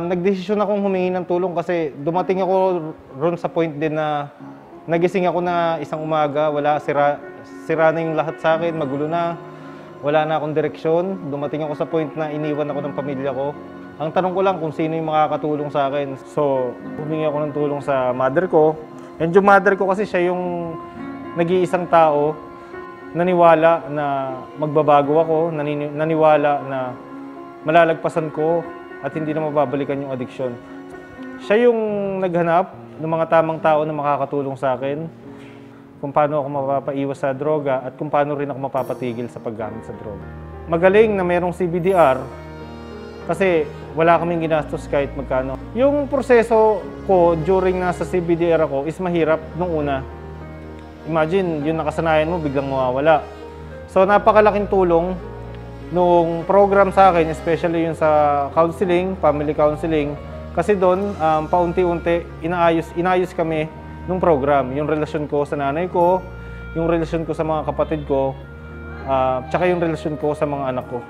Nagdesisyon akong humingi ng tulong kasi dumating ako ron sa point din na nagising ako na isang umaga, sira na yung lahat sa akin, magulo na, wala na akong direksyon. Dumating ako sa point na iniwan ako ng pamilya ko. Ang tanong ko lang kung sino yung makakatulong sa akin. So, humingi ako ng tulong sa mother ko. And yung mother ko kasi siya yung nag-iisang tao, naniwala na magbabago ako, naniwala na malalagpasan ko at hindi na mababalikan yung addiction. Siya yung naghanap ng mga tamang tao na makakatulong sa akin, kung paano ako mapapaiwas sa droga at kung paano rin ako mapapatigil sa paggamit sa droga. Magaling na mayroong CBDR kasi wala kaming ginastos kahit magkano. Yung proseso ko during nasa CBDR ako is mahirap nung una. Imagine, yung nakasanayan mo biglang mawawala. So napakalaking tulong nung program sa akin, especially yung sa counseling, family counseling, kasi doon paunti-unti inayos kami nung program, yung relasyon ko sa nanay ko, yung relasyon ko sa mga kapatid ko, tsaka yung relasyon ko sa mga anak ko.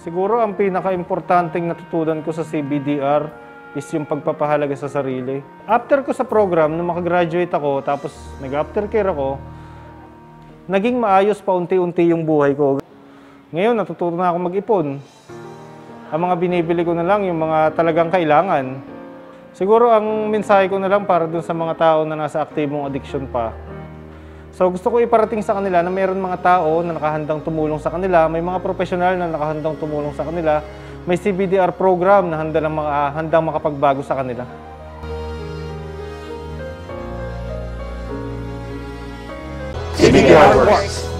Siguro ang pinaka-importanting natutunan ko sa CBDR is yung pagpapahalaga sa sarili. After ko sa program, nung makagraduate ako, tapos nag-aftercare ako, naging maayos paunti-unti yung buhay ko. Ngayon, natututo na ako mag-ipon. Ang mga binibili ko na lang yung mga talagang kailangan. Siguro ang mensahe ko na lang para dun sa mga tao na nasa aktibong addiction pa. So gusto ko iparating sa kanila na mayroon mga tao na nakahandang tumulong sa kanila, may mga profesional na nakahandang tumulong sa kanila, may CBDR program na handang makapagbago sa kanila. CBDR works.